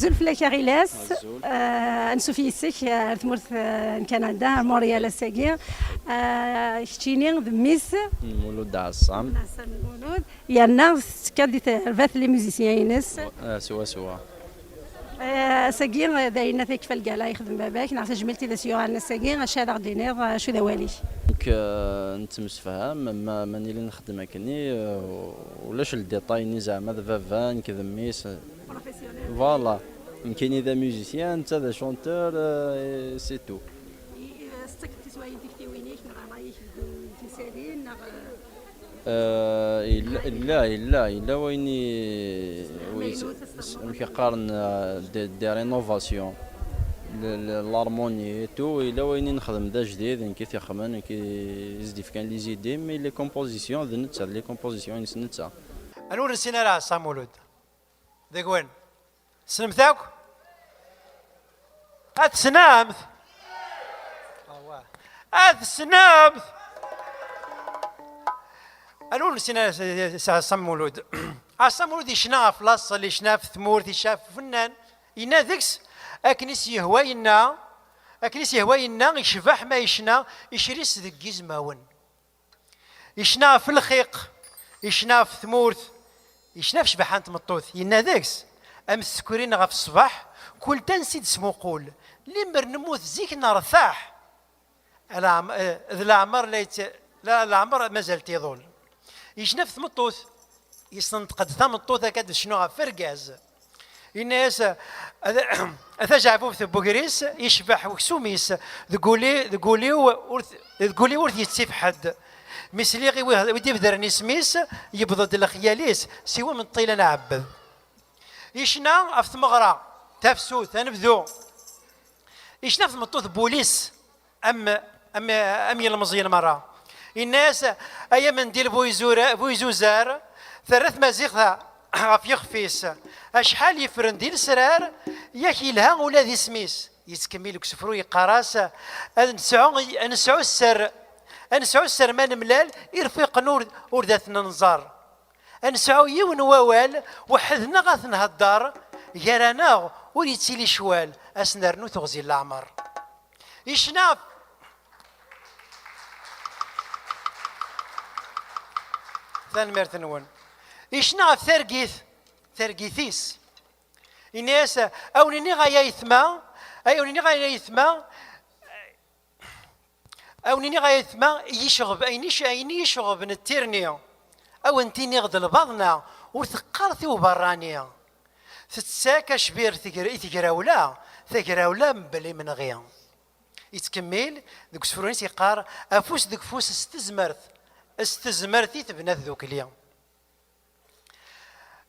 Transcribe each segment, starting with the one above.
زول فلاك غيلاس انسوفيسك ثمورت كندا موريال ساكي شتيني ذميس مولود عصام المولود يانا كادي فات لي ميوزيسيانس سوا ساكي داينا فيك فالكالا يخدم باباك نعرف جملتي ذا سيو عندنا ساكي شادغ دينير شو دوالي دونك نتمسفهم ما ماني اللي نخدم هكني ولاش الديتاي ني زعما فافان كذميس فوالا يمكن اذا ميوزيسيان انت ذا شونتور سي تو استكتي سواي ديكتي وينيك نغرايك تمثالين الا ويني كيقارن دي رينوفاسيون لارموني تو الا وين نخدم دا جديد كي تيخمن كي يزيد كان لي زيدي مي لي كومبوزيسيون ذنتا لي كومبوزيسيون نسنتا انور نسينا راه صامولود داك وين سلمتاك هاد سنامت هاد سنامت انور نسينا صامولود صامولود يشنا في لاصه اللي شنا في ثمور يشاف فنان ينادكس اكنيس يهواينا يشبح ما يشنا يشريس ذك جزماون يشنا في الخيق يشنا في ثمورث يشنا في شبحانت مطوث ينادكس امس سكورين غا في الصباح كل تنسيد سمو قول لمر نموت زيك نرثاح العمر لا العمر مازال تيظل يشنا في ثمطوث يستنتقد ثمطوث كاد شنو فرقاز الناس هذا جعفو في بوغريس يشبح وكسوميس تقولي ورث يتسيف حد مثلي غي ودي بدرني سميس يبضد الخياليس سوى من طيله نعبد يشنا في مغرى تفسوث نبذو يشنا في مطوث بوليس ام يلمزي المرة الناس ايام ندير بويزوزار ثلاث مزيغها غاف يخفيس اشحال يفرن ديال السرار ياك يلها ولا ذي سميس يتكمل كسفرو يقراس نسعو السر ما نملال يرفيق نور ورداتنا نزار نسعو يون ووال وحدنا غاث نهدار يرانا وريتسيلي شوال اسنرنو تغزي العمر يشناف ثان ميرتنون يشنا في ثرقيثيس الناس اونيني غايا يثما يشغب ايني يشغب نتيرني او انتيني غد البضنا وثقرتي وبرانيا تتساكا شبير ثقراولا مبلي من غيا يتكمل ذوك سفرونيس يقار افوس ذوك فوس استزمرتي تبنات ذوك اليوم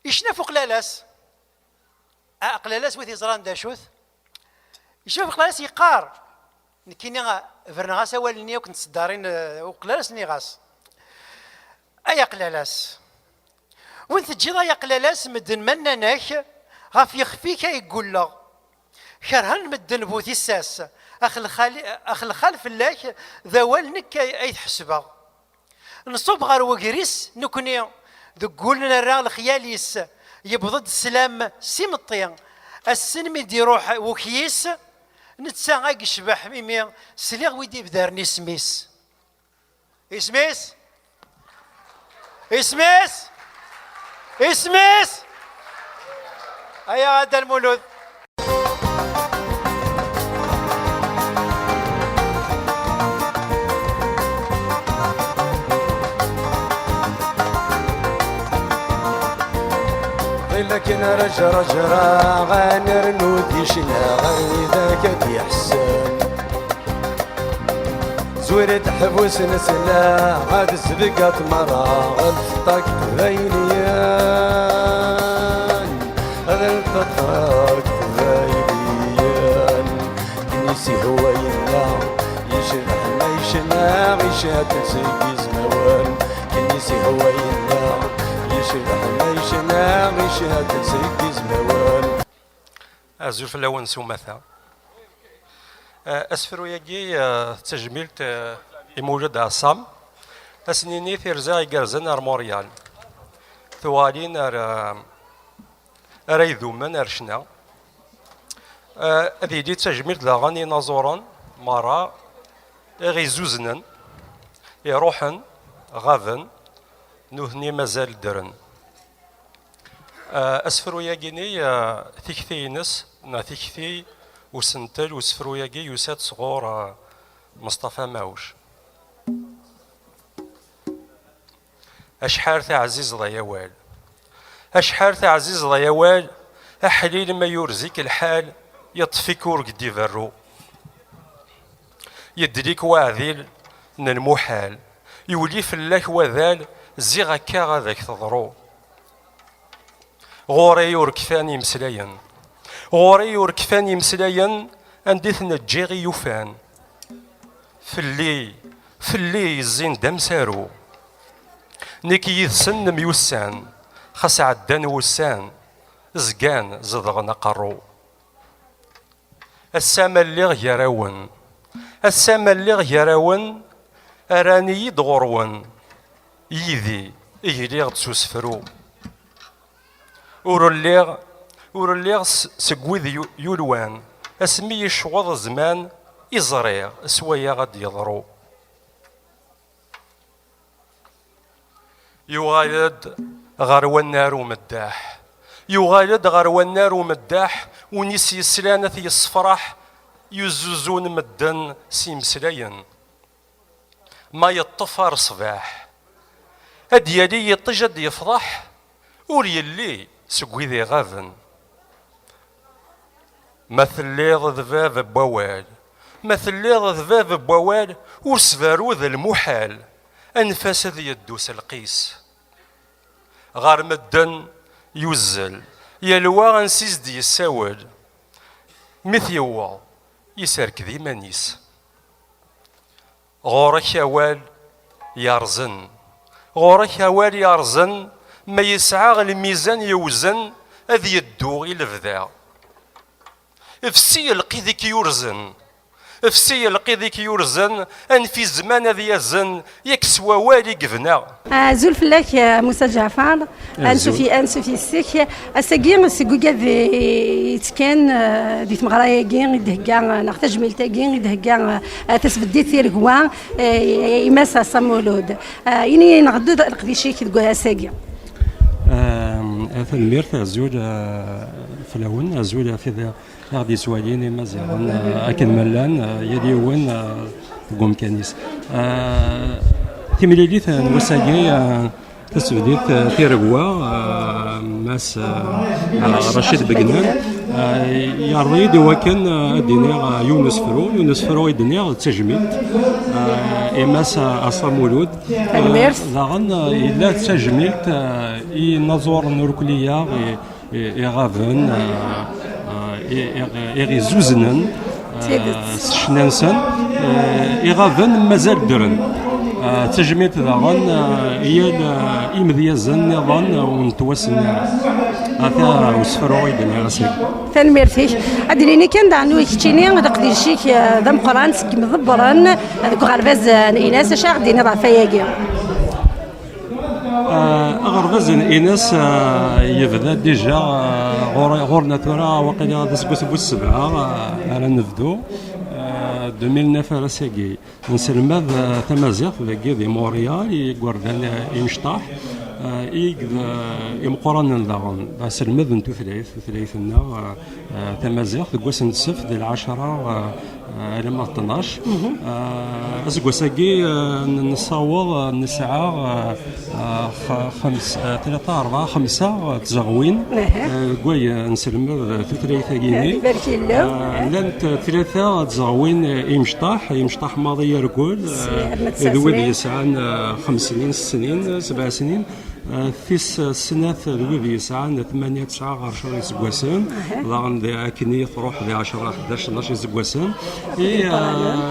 يشنا فوق قلالاس قلالاس وثي زران داشوث يشنا فوق قلالاس يقار كيني فرنا غاس اولني وكنت صدارين وقلالاس ني غاس ايا قلالاس وانت تجي يا قلالاس مدن منناك غاف يخفيك يقول له كرهن مدن بوثي الساس اخ الخال فلاك ذا والنك اي تحسبه نصوب غير وكريس نكوني ذقولنا الرا الخياليس يبضد السلام سيمطي السن مدي روح وكيس نتساغا يشبح ميمي سليغ ويدي بدارني سميس اسميس هيا هذا المولود لكن رجرا غنرنو ديشنا غير ذاك يحسن زويرة حبوس نسلا غاد سبقات مرا غلطك ذيليان غلطك ذيليان كنيسي هو يلا يشرح ما يشنا غيشات سيقي زموان كنيسي هو يلا يشرح ما يشنا غيشات سيقي زموان أزول في الأول سومثا أسفرو يجي تجميلت يموجد عصام أسنيني ثيرزا يقرزن أرموريال ثوالين أريذومن أرشنا هذه دي تجميل لاغاني نازورا مرا غي زوزنن يروحن غافن نوثني مازال درن اسفرو ياكيني تيكثي نس نا تيكثي وسنتل وسفرو ياكي يسات صغور مصطفى ماوش اشحال عزيز ضيوال اشحال عزيز ضيوال احليل ما يرزيك الحال يطفيك ورقدي فرو يدريك واعذيل من المحال يولي فلاك وذال زيغ هكا غاداك تضرو غوري وركفاني مسلاين غوري وركفاني مسلاين انديث نجيغي يوفان فلي الزين دم سارو نيكي يثسن ميوسان خاص عدان وسان زقان زضغنا قرو السما اللي غيراون السما اللي غيراون اراني يدغرون يذي إيليغ تسوسفرو ورليغ سقوذ يولوان اسمي يشوض الزمان يزريغ سويا غاد يضرو يغالد غرو النار ومداح يغالد غرو النار ومداح ونيس يسلانة يصفرح يزوزون مدن سيمسلاين ما يطفر صباح أديالي يطجد يفضح وريلي سقوي ذي غاذن مثل ليض ذباب بوال مثل ليض ذباب بوال وسفارو ذا المحال أنفاس ذي يدوس القيس غار مدن يوزل يلوى غنسيز دي الساول مثيوا يسارك ذي مانيس غورك أوال يرزن غورك أوال يرزن ما يسعى الميزان يوزن أذ يدو إلى فذا افسي القيذك يرزن افسي القيذك يرزن ان في زمان ذي يزن يكسوى والي قفنا زول فلاك موسى جعفر انسوفي السك اساكين سكوكا ذي تكان دي تمغرايا كين يدهكا نحتاج ميلتا كين يدهكا تسبدي ثيركوا يماسا صمولود يني نغدو القديشي كي تقولها ساكي الميرث زول فلاون زول في ذا غادي سوالين مازال اكن ملان يدي وين قوم كنيس تيميليث نوساكي تسبديت تيرغوا ماس رشيد بقنان يريد وكان الدينار يونس فرو الدينار التجميد إماس أصلا مولود لغن إلا تجميد ينظر نوركليا يغافن يغيزوزنن شنانسن يغافن مازال درن تجميت ذاغن هي إمذيزن نظن ونتوسن هذا وسفروي دنيا راسك تنمير فيك أدريني كان دعنو يكتيني غدا قديشيك دم قران سكي مضبران هذوك غرباز إناس شاغ ديني ضعفاياكي غرباز إناس يبدا ديجا غورنا ثورا وقيلا دسكوس بو السبعة على نفدو 2009 راساكي نسلمذ تمازيغ ذاكي دي موريال يقوردان يمشطاح يمقرن داغن سلمذ نتو ثلاثنا تمازيغ تقوس نسف ديال 10 لما 12 أزقوساكي نصاوغ نسعى 3 4 5 تزغوين قوي نسلمذ ثلاثة جيني لانت 3 تزغوين يمشطاح ماضي يرقول ذوي يسعان 5 سنين 6 سنين 7 سنين في السنة ذوي يسعان 8 9 10 يسقواسن ضغن ذي أكني تروح ذي 10 11 12 يسقواسن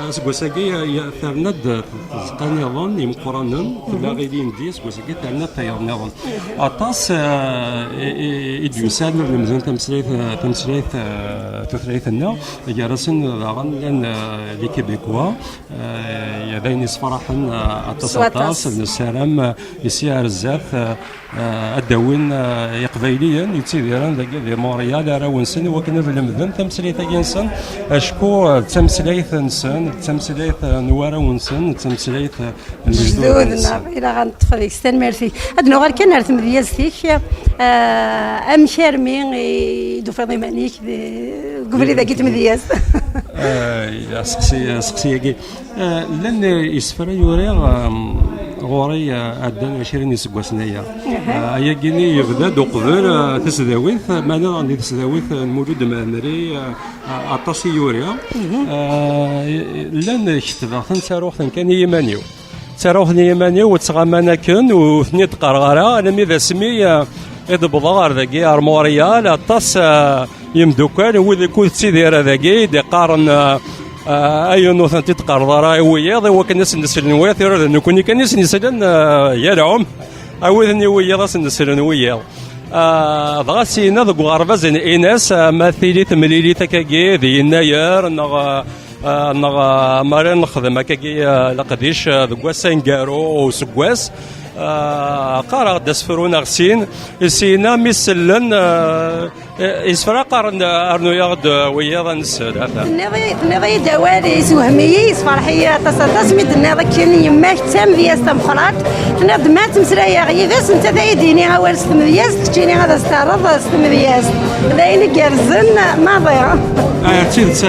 سقوساكي ثرند زقاني ظن يمقرنن تلاغي دين دي سقوساكي ثرند تيرني ظن أطاس إديوسان المزون تمسليث تثليثنا جالسن ضغن لأن لي كيبيكوا يدين يصفرحن أطاس السلام يسير الزاف الدواوين يقبايليا يتسيديران ذاك مونريال راونسن وكنا في المدن تمثيليه ينسن اشكو تمثيليه نسن تمثيليه نواراونسن تمثيليه جدودنا الى غنطفى ستان ميرسي هاد نوغال كان رثم ديالتيك ام شارمي يدو فاضي مانيك قبل ذاك تمدياز سقسي كي لان يسفر يوري غوري عندنا 20 سكواس نايا هيا كيني يبدا دوقبل تسداويت مانا عندي تسداويت المولود مامري اطاسي يوريا لان كتبه تنساروخ كان يمانيو تساروخني يمانيو وتغمانا كن وثني تقرغره انا مي ذا سمي يضبض ذاكي ارموريال اطاس يمدوكال وذا كنت سيدير ذاكي دي قارن اي نوث انت تقرض راي وياض وكناس نسلن وياض يرد نكوني كناس نسلن يالعم عاودني وياض نسلن وياض ضغاسينا ذوك غرباز اناس مثيلي تمليلي تكاكي ذي يناير نغ مارين نخدم كاكي لقديش ذوك سانكارو وسكواس قارا دسفرون غسين سينا مسلن يسفرا قارن ارنو ياغد وياض نسل نضي دوالي سوهمي فرحيه تصمت نضي كان يماك تام دياس تمخرات نض ما تمسرايا غيداس انت دايديني ها ورس تمدياس تجيني هذا استعرض تمدياس دايني كارزن ما ضيع تيت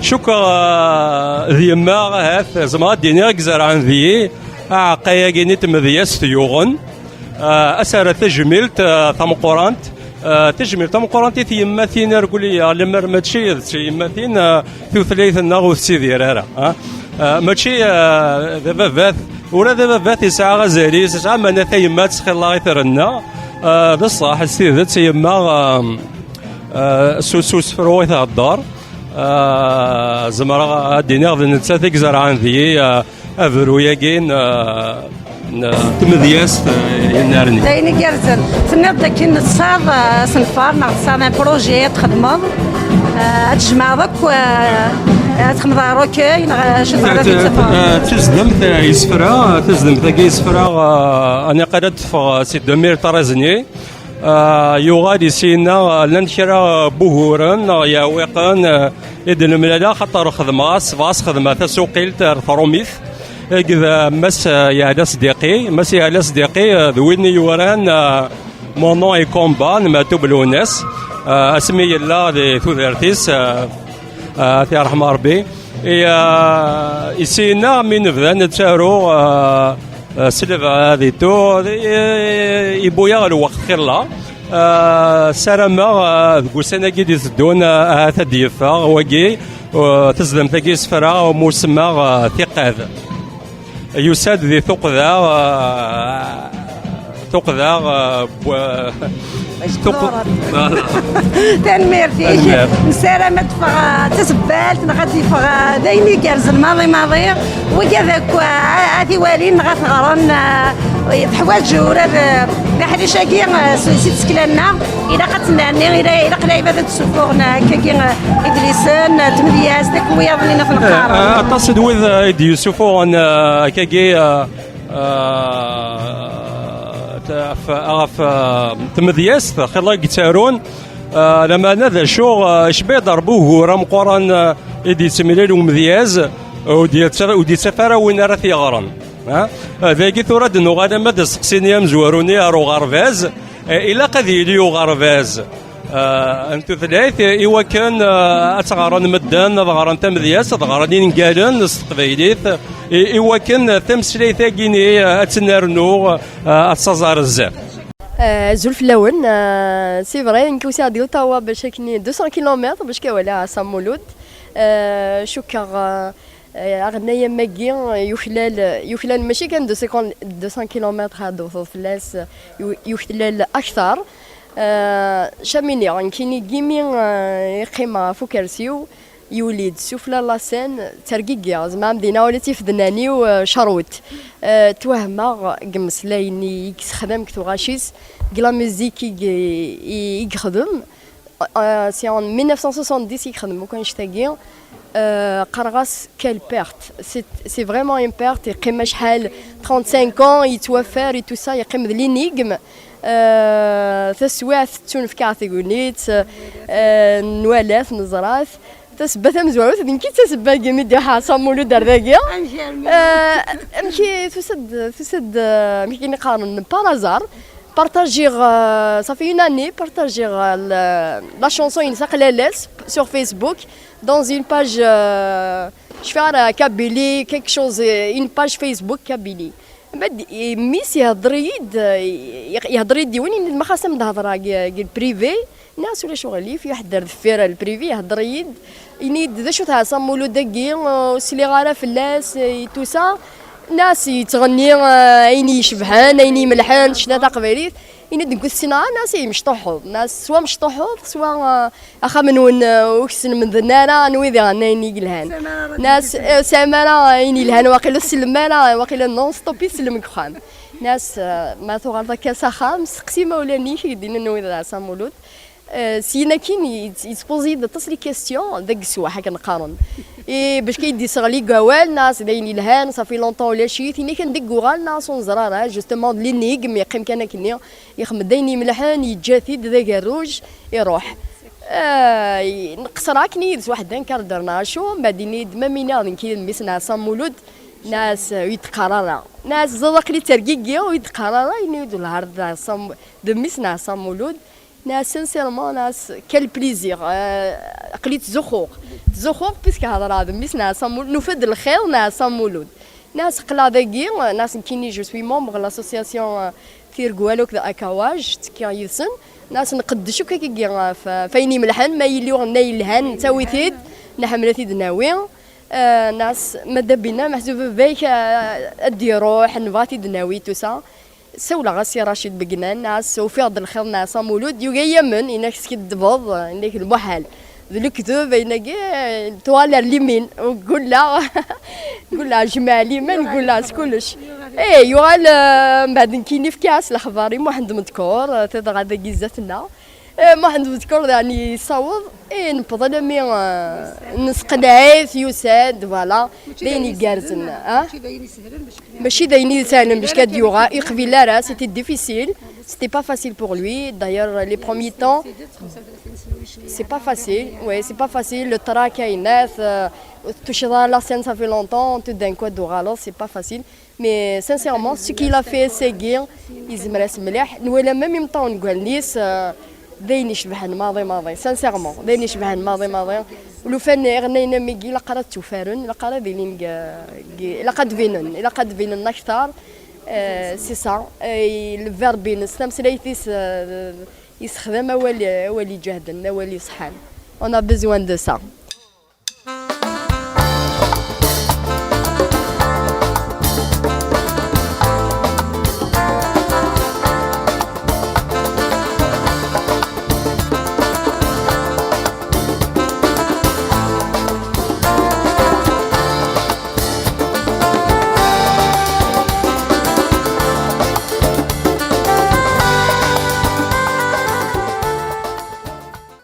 شكرا ذي ما هاث زما ديني كزر عن ذي عقايا كيني تمدياس يوغن اسر تجميلت تمقرانت تجميل تمقرانتي تيماثين رجوليه لما ماشي تيماثين ثلاث النغوث سيدي راه ماشي دابا فات ولا دابا فات يسعى غزالي يسعى ما تيمات سخي الله يثرنا بصح سيدي تيما سوس فروي تاع الدار زمرا دينا غادي نتساتيك زرعان ذي افرويا كاين تمدياس ينارني دايني كارزن تنض كي نتصاد سنفار نتصاد ان بروجي تخدمض تجمع ذاك تخدم روكي شنو تزدمت يسفرا تزدمت يسفرا انا قررت في سي 2013 يغادي سينا لنشرا بوهورا يا ويقان يدن الملالا خاطر خدماس فاس خدمه تسوقيلت ثروميث كذا مس يا صديقي مس يا صديقي ذويني يوران مونو اي كومبان ماتو بلوناس اسمي الله ذي ثوثرتيس في رحمه ربي يسينا من بدا نتسارو سلف هذه تو يبويا الوقت خير لا سلامة ذو سنة كي تدون هذا ديفا وكي تزلم تاكي سفرا وموسمة ثقاذ يساد ذي ثقذا تنمير فيك مسالمة فغا تسبالت نغادي فغا دايني كارز الماضي وكذاك عادي والين نغات غران حوايج ورا بحال شاكي سيت سكلنا الى قتلنا الى قلايبه تسفورنا كاكي ادريسان تمدياس داك وياضنينا في القاره اتصل وذ ايدي يوسفون كاكي أغف تمدياس خلا يتسارون لما نذا شو شبيه ضربوه رام قران يدي سميلال ومدياز ودي سفاره وين راه يغرن ذاكي تراد انه غادا ما سقسيني مزوروني رو غرفاز الى قد يليو غرفاز انتو ثلاث ايوا كان اتغارن مدان غارن تمدياس غارنين قالن استقبيليت ايوا كان تمسليثا كيني اتنرنو اتسازار الزاف زولف اللون سي فري نكوسي غادي توا باش كني 200 كيلومتر باش كولا سامولود شكر غنايا ماكي يخلال ماشي كان 200 كيلومتر هادو فلاس يخلال اكثر شاميني غنكيني كيمي قيمه فوكرسيو يوليد سفلى لاسين ترقيقيا زعما مدينه ولاتي فدناني وشروت توهما قمسلايني يخدم كتو غاشيس كلا ميوزيك يخدم سي ان 1970 يخدموا كان شتاقي قرغاس كال بيرت سي فريمون ان بيرت يقيم شحال 35 ans يتوفر اي تو سا يقيم لينيغم تسوات تون في كاتيغونيت نوالات نزرات تسبت مزوعوت دينكي تسبا كيمي دي حاصه مولود درداكيا امشي تسد مكي نقارن بارازار بارطاجيغ صافي اون اني بارطاجيغ لا شونسون ينسق لالاس سور فيسبوك dans une page je fais Kabylie quelque chose une page Facebook Kabylie بعد ميس يهضر يديوني ما خاصه نهضر قال بريفي ناس ولا شغلي في واحد دار دفيره البريفي يهضر يد ينيد ذا شو تاع صمولو داكي سلي غالا فلاس تو سا ناس يتغني عيني يشبحان عيني ملحان شنا تاع قبيليت ينيد نقول السينما ناس مشطوحو ناس سوا مشطوحو سوا اخا من وكسن من ذنانا نويذي غنايني قلهان ناس سامانا عيني الهان واقيلا السلمانه واقيلا نون ستوب يسلمك خام ناس ما ثغر ذاك ساخا مسقسي مولانيش يدينا نويذي عصا مولود سينا كاين يتبوزي تصلي كيستيون داك السوا حاجه نقارن باش كيدي صغلي قوال ناس دايني الهان صافي لونطون ولا شي ثاني كندق غال ناس ونزراره جوستومون لينيغم يقيم كان كني يخمم دايني ملحان يجاثي ذاك الروج يروح نقصرا كني واحد نكر درنا شو من بعدين ما مينا نكيد مسنا صمولود ناس يتقرر ناس زوق لي ترقيقيا ويتقرر ينيدو العرض صم دمسنا صمولود ناس سانسيرمون ناس كال بليزير قليت زخوق بيسك هضر هذا مسنا صمولود نفد الخير ناس صمولود ناس قلا داكي ناس كيني جو سوي ممبر لاسوسياسيون كيرغوالوك ذا اكاواج تكيا يسن ناس نقدشو كيكي فايني ملحن ما يليو غناي الهان تاوي ثيد نحمل ثيد ناوي ناس مادا بينا محسوب بيك ادي روح نفاتي دناوي توسا سولا غاسي رشيد بقنان ناس وفي عبد الخير ناس مولود يوغا يمن انك سكدبض انك المحال الكتب انك توالر اليمين وقول لا قول لها جمع اليمين نقول لها كلش اي يوغال بعد كاين في كاس الاخبار ما عند مذكور تضغى هذا كيزاتنا ما عند مذكور يعني يصوب نبضل مي نسقنعيث يساد فوالا دايني كارزن ماشي دايني يسالم باش كاد يوغا يقبل لا راه سيتي ديفيسيل c'était pas facile pour lui d'ailleurs les premiers temps c'est pas facile ouais c'est pas facile le tra كاينات toucher dans la scène ça fait longtemps tout d'un coup d'oralo c'est pas facile mais sincèrement ce qu'il a fait c'est يزمرس مليح ولا ميم طون نقول نيس داين يشبه الماضي سانسيرمون داين يشبه الماضي ولو فان غنينا ميكي لا قرات توفارن لا قرا دايرين لا قد فينن اكثر سي سا الفيرب نستمسليتيس يستخدم ولي جهدنا ولي صحان on a besoin de ça